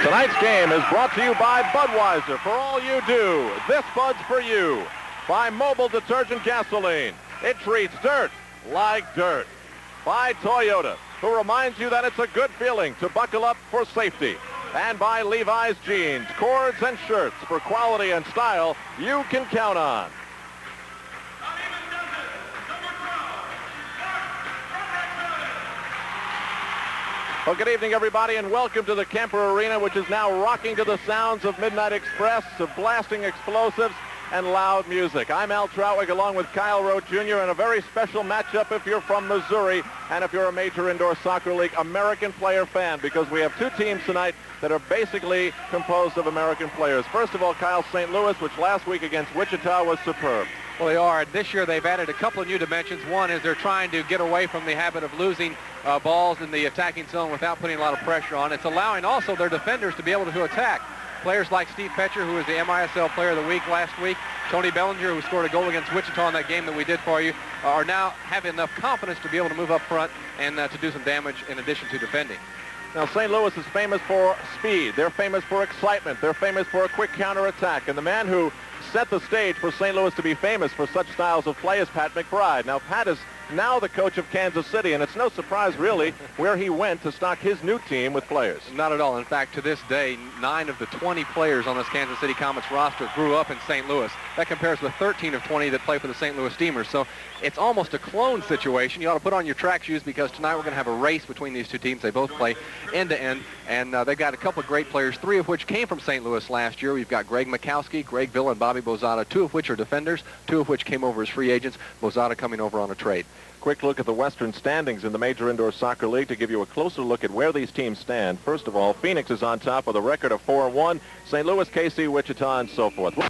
Tonight's game is brought to you by Budweiser. For all you do, this Bud's for you. By Mobile Detergent Gasoline. It treats dirt like dirt. By Toyota, who reminds you that it's a good feeling to buckle up for safety. And by Levi's Jeans, cords, and shirts for quality and style you can count on. Well, good evening, everybody, and welcome to the Kemper Arena, which is now rocking to the sounds of Midnight Express, of blasting explosives, and loud music. I'm Al Troutwig, along with Kyle Rowe Jr., and a very special matchup if you're from Missouri and if you're a major indoor soccer league American player fan, because we have two teams tonight that are basically composed of American players. First of all, Kyle, St. Louis, which last week against Wichita was superb. Well, they are. This year they've added a couple of new dimensions. One is they're trying to get away from the habit of losing balls in the attacking zone without putting a lot of pressure on. It's allowing also their defenders to be able to attack. Players like Steve Petcher, who was the MISL Player of the Week last week, Tony Bellinger, who scored a goal against Wichita in that game that we did for you, are now having enough confidence to be able to move up front and to do some damage in addition to defending. Now, St. Louis is famous for speed. They're famous for excitement. They're famous for a quick counterattack. And the man who set the stage for St. Louis to be famous for such styles of play is Pat McBride. Now, Pat is now the coach of Kansas City, and it's no surprise, really, where he went to stock his new team with players. Not at all. In fact, to this day, 9 of the 20 players on this Kansas City Comets roster grew up in St. Louis. That compares with 13 of 20 that play for the St. Louis Steamers. So it's almost a clone situation. You ought to put on your track shoes, because tonight we're going to have a race between these two teams. They both play end-to-end, and they've got a couple of great players, 3 of which came from St. Louis last year. We've got Greg Mikowski, Greg Villa, and Bobby Bozada, 2 of which are defenders, 2 of which came over as free agents, Bozada coming over on a trade. Quick look at the Western standings in the Major Indoor Soccer League to give you a closer look at where these teams stand. First of all, Phoenix is on top with a record of 4-1, St. Louis, KC, Wichita, and so forth.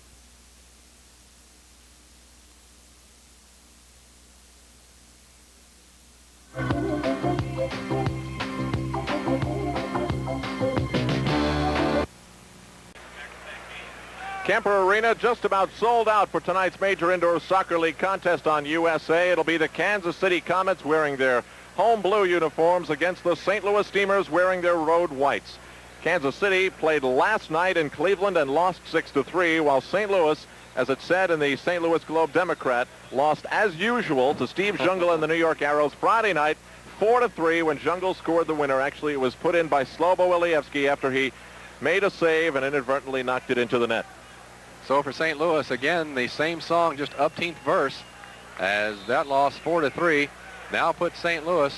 Kemper Arena just about sold out for tonight's Major Indoor Soccer League contest on USA. It'll be the Kansas City Comets wearing their home blue uniforms against the St. Louis Steamers wearing their road whites. Kansas City played last night in Cleveland and lost 6-3, while St. Louis, as it said in the St. Louis Globe-Democrat, lost as usual to Steve Jungle and the New York Arrows Friday night, 4-3, when Jungle scored the winner. Actually, it was put in by Slobo Ilievsky after he made a save and inadvertently knocked it into the net. So for St. Louis, again, the same song, just upteenth verse, as that loss 4-3 now puts St. Louis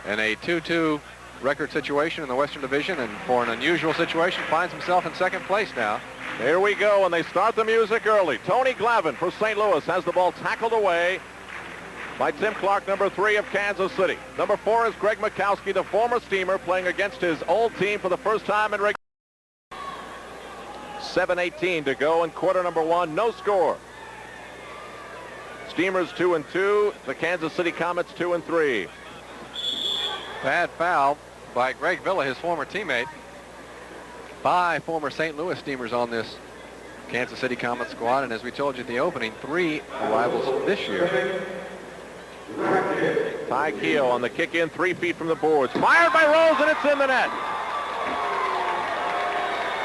in a 2-2 record situation in the Western Division, and for an unusual situation finds himself in second place now. Here we go, and they start the music early. Tony Glavin for St. Louis has the ball tackled away by Tim Clark, number 3 of Kansas City. Number 4 is Greg Mikowski, the former Steamer, playing against his old team for the first time in regular. 7:18 to go in quarter number 1. No score. Steamers 2-2. The Kansas City Comets 2-3. Bad foul by Greg Villa, his former teammate. 5 former St. Louis Steamers on this Kansas City Comets squad, and as we told you at the opening, 3 arrivals this year. Ty Keogh on the kick in, 3 feet from the boards. Fired by Rose, and it's in the net.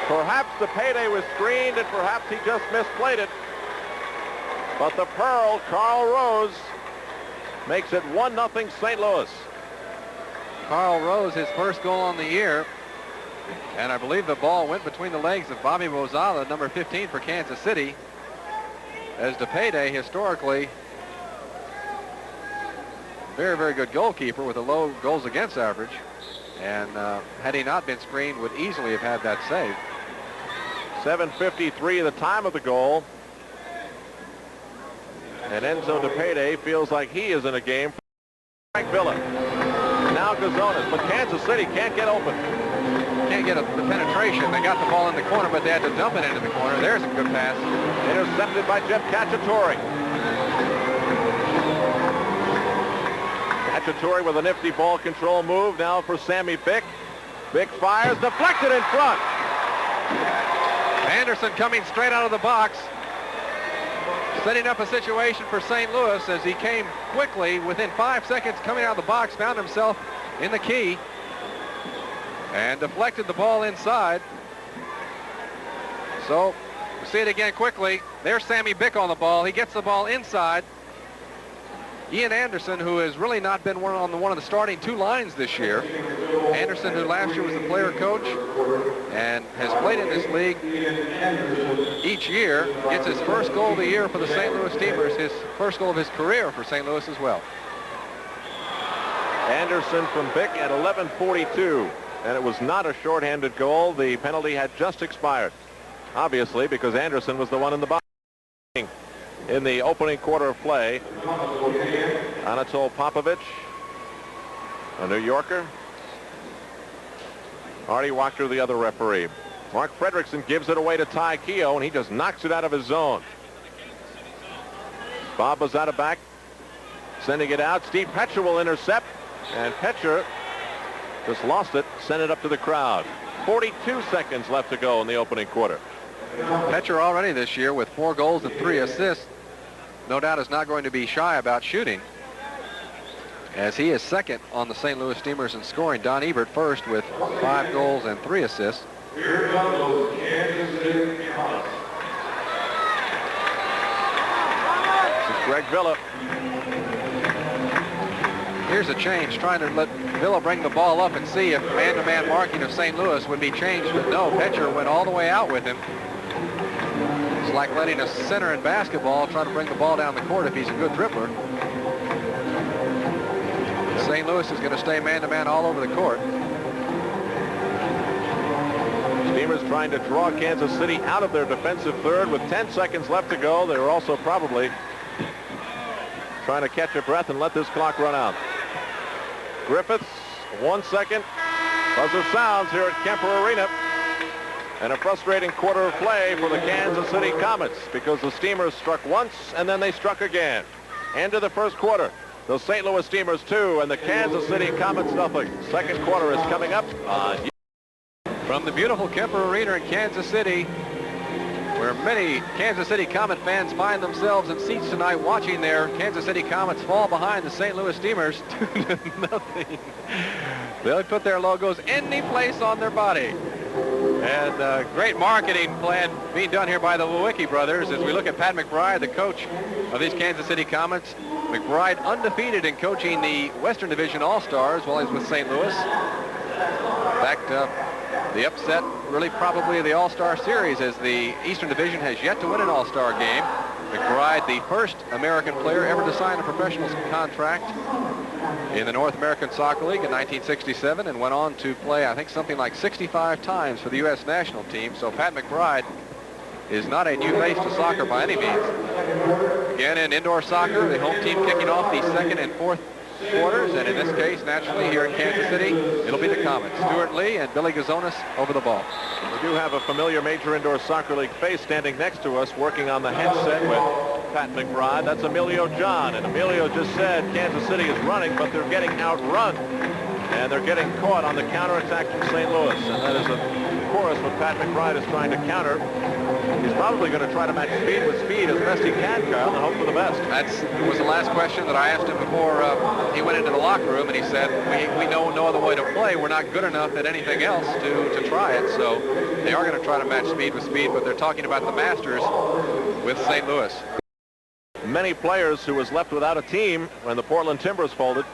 Perhaps the payday was screened, and perhaps he just misplayed it. But the Pearl, Carl Rose, makes it 1-0 St. Louis. Carl Rose, his first goal on the year. And I believe the ball went between the legs of Bobby Bozada, number 15 for Kansas City. As DePayday, historically, very, very good goalkeeper with a low goals against average. And had he not been screened, would easily have had that save. 7:53 the time of the goal. And Enzo DePayday feels like he is in a game. Frank Villa. Now Gazonas, but Kansas City can't get open. Can't get the penetration. They got the ball in the corner, but they had to dump it into the corner. There's a good pass. Intercepted by Jeff Cacciatore. Cacciatore with a nifty ball control move now for Sammy Bick. Bick fires, deflected in front. Anderson coming straight out of the box, setting up a situation for St. Louis as he came quickly within 5 seconds coming out of the box, found himself in the key. and deflected the ball inside. So we see it again quickly. There's Sammy Bick on the ball. He gets the ball inside. Ian Anderson, who has really not been one of the starting two lines this year. Anderson, who last year was the player coach and has played in this league each year, gets his first goal of the year for the St. Louis Steamers, his first goal of his career for St. Louis as well. Anderson from Bick at 11:42, and it was not a shorthanded goal. The penalty had just expired, obviously, because Anderson was the one in the box. In the opening quarter of play, Anatol Popovich, a New Yorker. Artie Wachter, the other referee. Mark Fredrickson gives it away to Ty Keogh, and he just knocks it out of his zone. Bob Bozada back, sending it out. Steve Petcher will intercept, and Petcher just lost it, sent it up to the crowd. 42 seconds left to go in the opening quarter. Petcher already this year with 4 goals and 3 assists. No doubt is not going to be shy about shooting, as he is second on the St. Louis Steamers in scoring. Don Ebert first with 5 goals and 3 assists. Here comes those Kansas City Comets. This is Greg Villa. Here's a change, trying to let Villa bring the ball up and see if man-to-man marking of St. Louis would be changed, but no, Petcher went all the way out with him. It's like letting a center in basketball try to bring the ball down the court if he's a good dribbler. St. Louis is going to stay man-to-man all over the court. Steamers trying to draw Kansas City out of their defensive third with 10 seconds left to go. They were also probably trying to catch a breath and let this clock run out. Griffiths, 1 second. Buzzer sounds here at Kemper Arena. And a frustrating quarter of play for the Kansas City Comets, because the Steamers struck once and then they struck again. End of the first quarter. The St. Louis Steamers 2 and the Kansas City Comets nothing. Second quarter is coming up from the beautiful Kemper Arena in Kansas City, where many Kansas City Comet fans find themselves in seats tonight watching their Kansas City Comets fall behind the St. Louis Steamers 2-0. They'll put their logos any place on their body. And great marketing plan being done here by the Lewicki brothers as we look at Pat McBride, the coach of these Kansas City Comets. McBride undefeated in coaching the Western Division All-Stars while he's with St. Louis. In fact, the upset really probably of the All-Star Series, as the Eastern Division has yet to win an All-Star game. McBride, the first American player ever to sign a professional contract in the North American Soccer League in 1967, and went on to play, I think, something like 65 times for the U.S. national team. So Pat McBride is not a new face to soccer by any means. Again, in indoor soccer, the home team kicking off the second and fourth quarters, and in this case, naturally, here in Kansas City, it'll be the Comets. Stuart Lee and Billy Gazonis over the ball. We do have a familiar Major Indoor Soccer League face standing next to us working on the headset with Pat McBride. That's Emilio John, and Emilio just said Kansas City is running, but they're getting outrun, and they're getting caught on the counterattack from St. Louis, and that is, of course, what Pat McBride is trying to counter. He's probably going to try to match speed with speed as best he can, Kyle, and hope for the best. That was the last question that I asked him before he went into the locker room, and he said, we know no other way to play. We're not good enough at anything else to try it. So they are going to try to match speed with speed, but they're talking about the Masters with St. Louis. Many players who was left without a team when the Portland Timbers folded.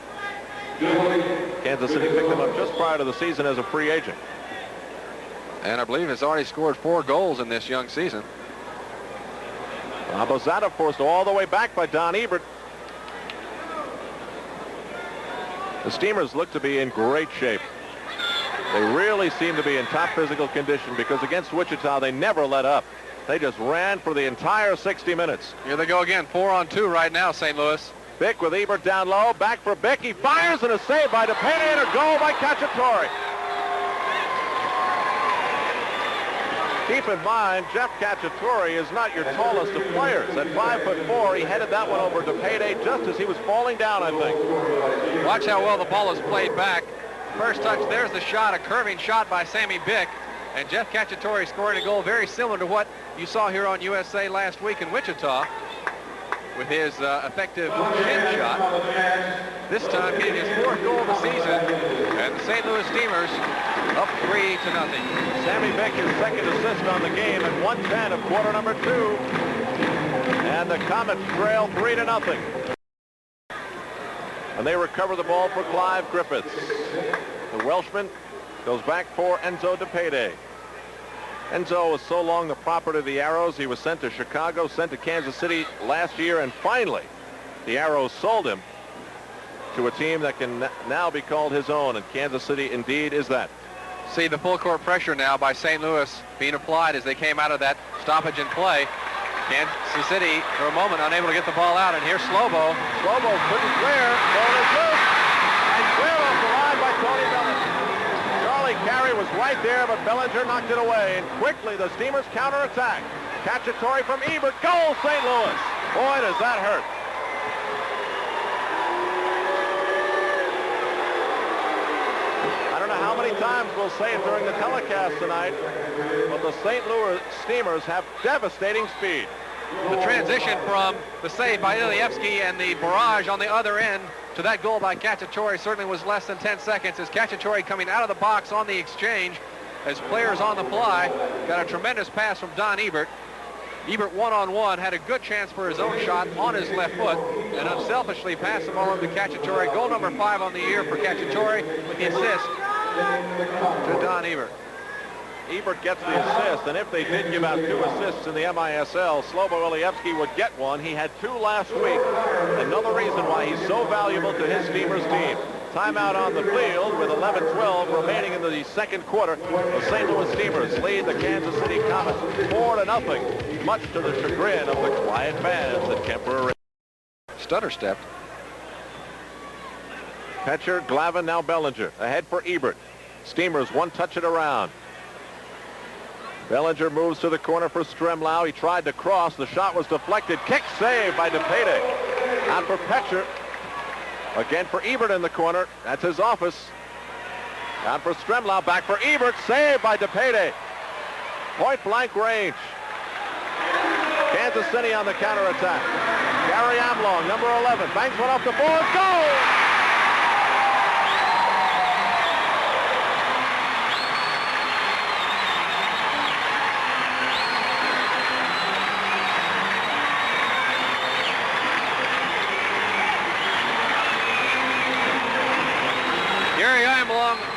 Kansas City picked them up just prior to the season as a free agent. And I believe has already scored 4 goals in this young season. Bozada forced all the way back by Don Ebert. The Steamers look to be in great shape. They really seem to be in top physical condition, because against Wichita they never let up. They just ran for the entire 60 minutes. Here they go again, 4-on-2 right now, St. Louis. Bick with Ebert down low, back for Bick. He fires, and a save by DePayne and a goal by Cacciatore. Keep in mind, Jeff Cacciatore is not your tallest of players. At 5'4", he headed that one over DePayne just as he was falling down, I think. Watch how well the ball is played back. First touch, there's the shot, a curving shot by Sammy Bick. And Jeff Cacciatore scoring a goal very similar to what you saw here on USA last week in Wichita, with his effective shin shot. This time getting his 4th goal of the season, and the St. Louis Steamers up up 3-0. Sammy Beck his second assist on the game at 1:10 of quarter number 2. And the Comets trail 3-0. And they recover the ball for Clive Griffiths. The Welshman goes back for Enzo DePede. Enzo was so long the property of the Arrows. He was sent to Chicago, sent to Kansas City last year, and finally the Arrows sold him to a team that can now be called his own, and Kansas City indeed is that. See the full court pressure now by St. Louis being applied as they came out of that stoppage in play. Kansas City for a moment unable to get the ball out, and here's Slobo. Slobo couldn't clear. Ball is loose. And cleared off the line by Tony Bellinger. Charlie Carey was right there, but Bellinger knocked it away. And quickly the Steamers counterattack. Cacciatore from Ebert. Goal, St. Louis. Boy, does that hurt. I don't know how many times we'll say it during the telecast tonight, but the St. Louis Steamers have devastating speed. The transition from the save by Ilievsky and the barrage on the other end to that goal by Cacciatore certainly was less than 10 seconds as Cacciatore coming out of the box on the exchange as players on the fly. Got a tremendous pass from Don Ebert. Ebert one-on-one had a good chance for his own shot on his left foot and unselfishly passed the ball over to Cacciatore. Goal number 5 on the year for Cacciatore with the assist to Don Ebert. Ebert gets the assist, and if they did give out 2 assists in the MISL, Slobo Ilievsky would get 1. He had 2 last week. Another reason why he's so valuable to his Steamers team. Timeout on the field with 11:12 remaining in the second quarter. The St. Louis Steamers lead the Kansas City Comets 4-0, much to the chagrin of the quiet fans at Kemper Arena. Stutter stepped. Petcher, Glavin, now Bellinger. Ahead for Ebert. Steamers one touch it around. Bellinger moves to the corner for Stremlau. He tried to cross. The shot was deflected. Kick save by DePede. Out for Petcher. Again for Ebert in the corner. That's his office. Down for Stremlau. Back for Ebert. Saved by DePede. Point blank range. Kansas City on the counterattack. Gary Amlong, number 11. Banks one off the board. Goal!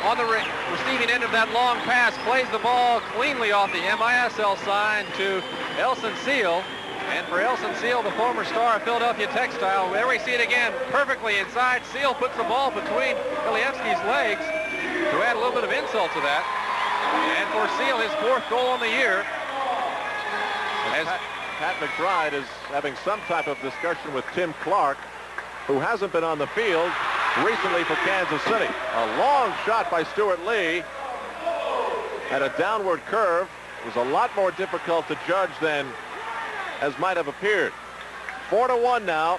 On the receiving end of that long pass, plays the ball cleanly off the MISL sign to Elson Seal. And for Elson Seal, the former star of Philadelphia Textile, there we see it again, perfectly inside. Seal puts the ball between Ilievsky's legs to add a little bit of insult to that. And for Seal, his 4th goal on the year. As Pat McBride is having some type of discussion with Tim Clark, who hasn't been on the field recently for Kansas City. A long shot by Stuart Lee had a downward curve. It was a lot more difficult to judge than as might have appeared. 4-1 now.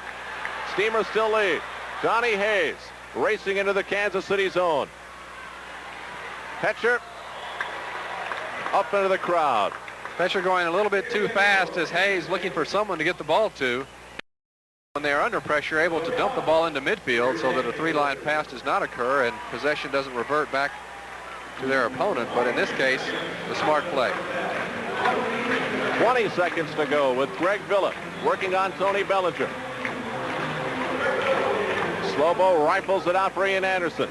Steamers still lead. Johnny Hayes racing into the Kansas City zone. Petcher up into the crowd. Petcher going a little bit too fast as Hayes looking for someone to get the ball to. When they are under pressure, able to dump the ball into midfield so that a 3-line pass does not occur and possession doesn't revert back to their opponent. But in this case, the smart play. 20 seconds to go with Greg Villa working on Tony Bellinger. Slobo rifles it out for Ian Anderson.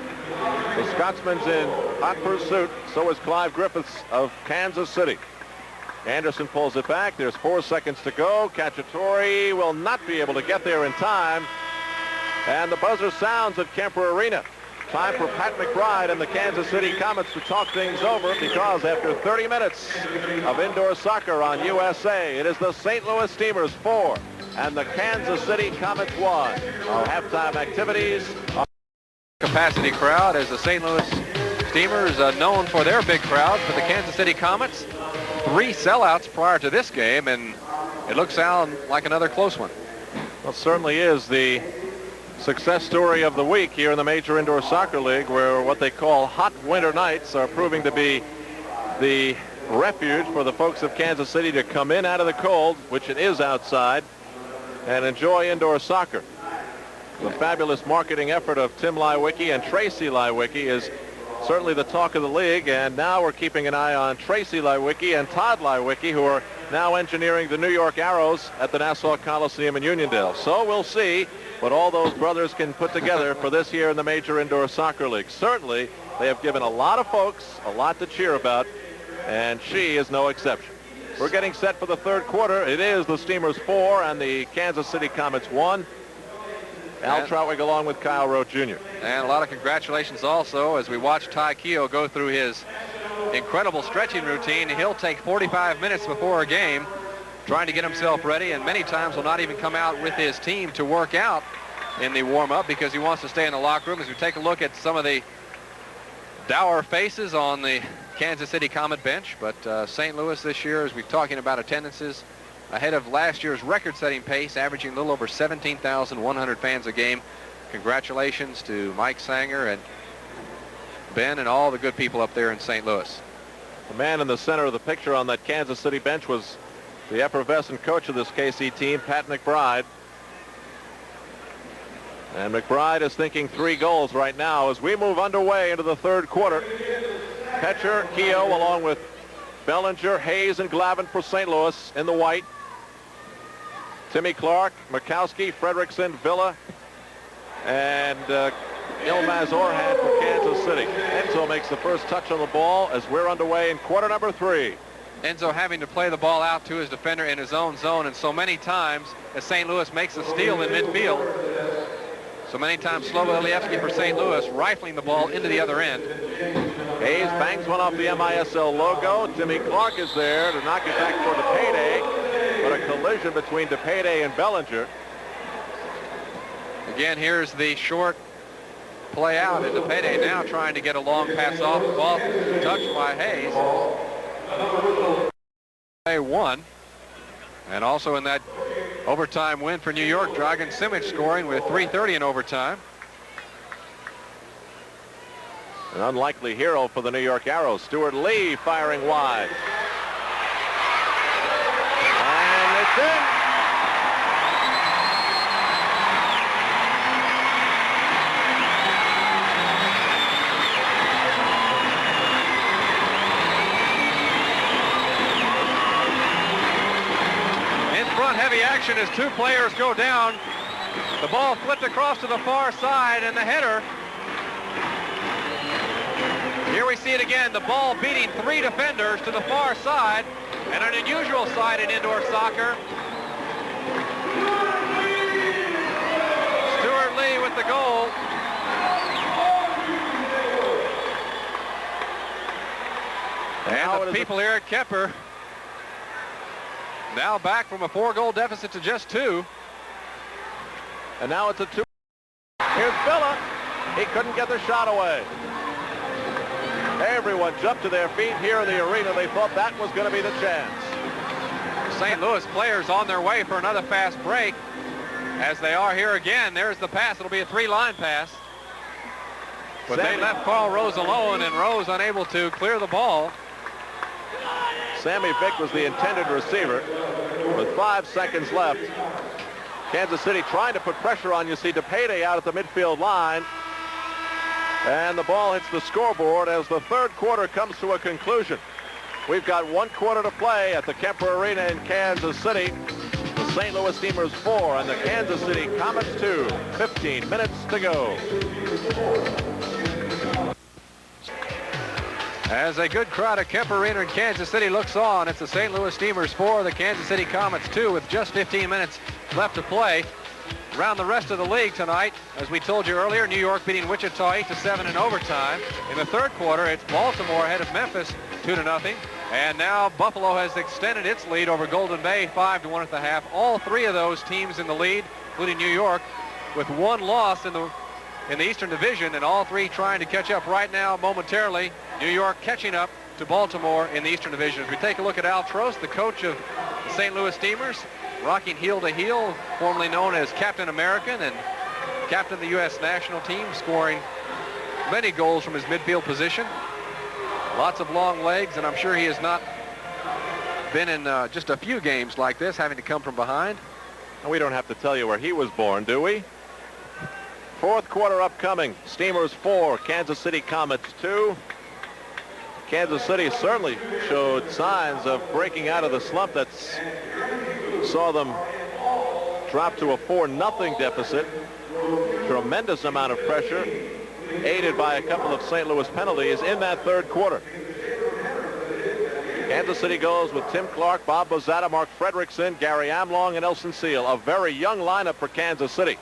The Scotsman's in hot pursuit. So is Clive Griffiths of Kansas City. Anderson pulls it back. There's 4 seconds to go. Cacciatore will not be able to get there in time. And the buzzer sounds at Kemper Arena. Time for Pat McBride and the Kansas City Comets to talk things over, because after 30 minutes of indoor soccer on USA, it is the St. Louis Steamers 4 and the Kansas City Comets 1. Our halftime activities. Capacity crowd as the St. Louis Steamers known for their big crowd. For the Kansas City Comets, 3 sellouts prior to this game, and it looks like another close one. Well, it certainly is the success story of the week here in the Major Indoor Soccer League, where what they call hot winter nights are proving to be the refuge for the folks of Kansas City to come in out of the cold, which it is outside, and enjoy indoor soccer. The fabulous marketing effort of Tim Leiweke and Tracy Leiweke is certainly the talk of the league. And now we're keeping an eye on Tracy Leiweke and Todd Leiweke, who are now engineering the New York Arrows at the Nassau Coliseum in Uniondale. So we'll see what all those brothers can put together for this year in the Major Indoor Soccer League. Certainly, they have given a lot of folks a lot to cheer about, and she is no exception. We're getting set for the third quarter. It is the Steamers 4 and the Kansas City Comets 1. Al Troutwig along with Kyle Rote Jr. And a lot of congratulations also as we watch Ty Keogh go through his incredible stretching routine. He'll take 45 minutes before a game trying to get himself ready, and many times will not even come out with his team to work out in the warm-up because he wants to stay in the locker room. As we take a look at some of the dour faces on the Kansas City Comet bench, but St. Louis this year, as we're talking about attendances, ahead of last year's record-setting pace, averaging a little over 17,100 fans a game. Congratulations to Mike Sanger and Ben and all the good people up there in St. Louis. The man in the center of the picture on that Kansas City bench was the effervescent coach of this KC team, Pat McBride. And McBride is thinking 3 goals right now as we move underway into the third quarter. Petcher, Keogh, along with Bellinger, Hayes, and Glavin for St. Louis in the white. Timmy Clark, Mikowski, Fredrickson, Villa, and Ilmaz Orhan for Kansas City. Enzo makes the first touch on the ball as we're underway in quarter number 3. Enzo having to play the ball out to his defender in his own zone, and so many times as St. Louis makes a steal in midfield, so many times Slovolievsky for St. Louis rifling the ball into the other end. Hayes bangs one off the MISL logo. Timmy Clark is there to knock it back for DePayday, but a collision between DePayday and Bellinger. Again, here's the short play out, and DePayday now trying to get a long pass off the ball, touched by Hayes. They won, and also in that overtime win for New York, Dragan Simic scoring with 3:30 in overtime. An unlikely hero for the New York Arrows. Stuart Lee firing wide. And it's in. In front, heavy action as 2 players go down. The ball flipped across to the far side, and the header. Here we see it again, the ball beating 3 defenders to the far side, and an unusual sight in indoor soccer. Stuart Lee with the goal. And the people here at Kemper now back from a 4-goal deficit to just 2. And now it's a 2. Here's Villa. He couldn't get the shot away. Everyone jumped to their feet here in the arena. They thought that was going to be the chance. St. Louis players on their way for another fast break. As they are here again, there's the pass. It'll be a 3-line pass. But they left Carl Rose alone, and Rose unable to clear the ball. Sammy Vick was the intended receiver. With 5 seconds left, Kansas City trying to put pressure on. You see DePayday out at the midfield line. And the ball hits the scoreboard as the third quarter comes to a conclusion. We've got 1 quarter to play at the Kemper Arena in Kansas City. The St. Louis Steamers 4 and the Kansas City Comets 2. 15 minutes to go. As a good crowd at Kemper Arena in Kansas City looks on, it's the St. Louis Steamers 4, the Kansas City Comets 2, with just 15 minutes left to play. Around the rest of the league tonight, as we told you earlier, New York beating Wichita 8-7 in overtime. In the third quarter, it's Baltimore ahead of Memphis 2-0. And now Buffalo has extended its lead over Golden Bay 5-1 at the half. All 3 of those teams in the lead, including New York, with 1 loss in the Eastern Division, and all 3 trying to catch up right now momentarily. New York catching up to Baltimore in the Eastern Division. As we take a look at Al Trost, the coach of the St. Louis Steamers, rocking heel to heel, formerly known as Captain American and captain of the U.S. national team, scoring many goals from his midfield position. Lots of long legs, and I'm sure he has not been in just a few games like this, having to come from behind. And we don't have to tell you where he was born, do we? Fourth quarter upcoming. Steamers 4, Kansas City Comets 2. Kansas City certainly showed signs of breaking out of the slump that saw them drop to a 4-0 deficit. Tremendous amount of pressure, aided by a couple of St. Louis penalties in that third quarter. Kansas City goes with Tim Clark, Bob Bozada, Mark Fredrickson, Gary Amlong, and Elson Seal. A very young lineup for Kansas City.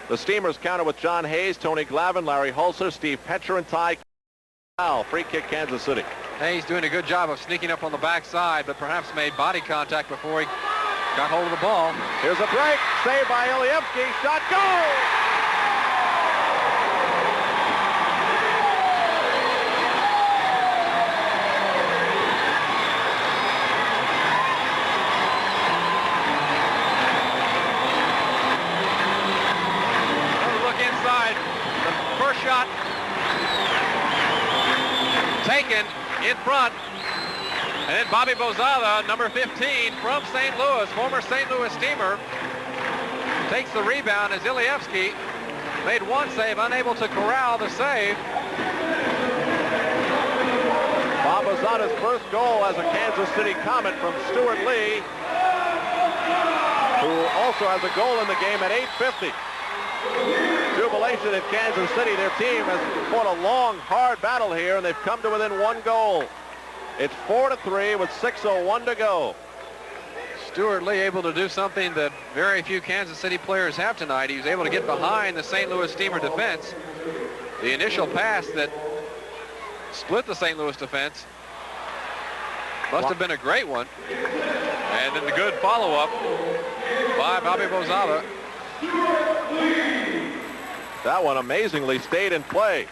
The Steamers counter with John Hayes, Tony Glavin, Larry Hulser, Steve Petcher, and Ty Cowell. Free kick, Kansas City. Hayes doing a good job of sneaking up on the backside, but perhaps made body contact before he got hold of the ball. Here's a break. Saved by Ilievsky. Shot, goal! Shot taken in front, and then Bobby Bozada, number 15 from St. Louis, former St. Louis Steamer, takes the rebound as Ilievsky made one save, unable to corral the save. Bob Bozada's first goal as a Kansas City Comet from Stuart Lee, who also has a goal in the game at 8:50. Jubilation in Kansas City. Their team has fought a long, hard battle here, and they've come to within one goal. It's 4-3 with 6:01 to go. Stuart Lee able to do something that very few Kansas City players have tonight. He was able to get behind the St. Louis Steamer defense. The initial pass that split the St. Louis defense must have been a great one. And then the good follow-up by Bobby Bozada. That one amazingly stayed in play.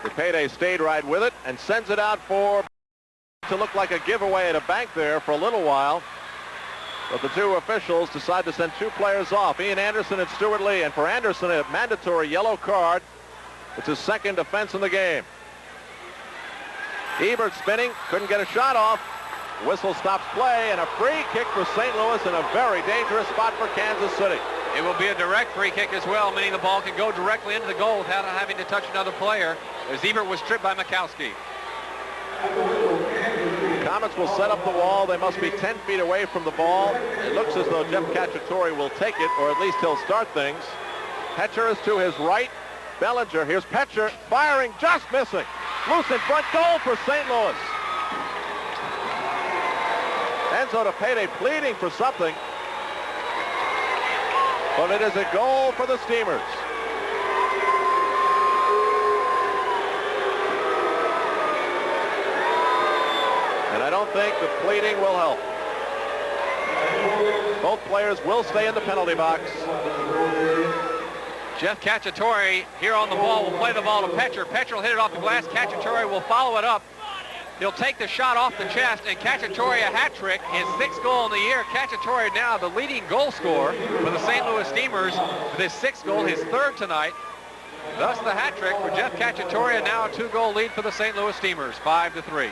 The payday stayed right with it and sends it out for to look like a giveaway at a bank there for a little while. But the two officials decide to send two players off, Ian Anderson and Stuart Lee. And for Anderson, a mandatory yellow card. It's his second offense in the game. Ebert spinning, couldn't get a shot off. Whistle stops play, and a free kick for St. Louis in a very dangerous spot for Kansas City. It will be a direct free kick as well, meaning the ball can go directly into the goal without having to touch another player, as Ebert was tripped by Mikowski. Comets will set up the wall. They must be 10 feet away from the ball. It looks as though Jeff Cacciatore will take it, or at least he'll start things. Petcher is to his right. Bellinger, here's Petcher, firing, just missing. Loose in front, goal for St. Louis. Enzo de Pede pleading for something. But it is a goal for the Steamers. And I don't think the pleading will help. Both players will stay in the penalty box. Jeff Cacciatore here on the ball will play the ball to Petcher. Petcher will hit it off the glass. Cacciatore will follow it up. He'll take the shot off the chest, and Cacciatore a hat trick, his sixth goal in the year. Cacciatore now the leading goal scorer for the St. Louis Steamers with his sixth goal, his third tonight. Thus the hat trick for Jeff Cacciatore, and now a two-goal lead for the St. Louis Steamers, 5-3.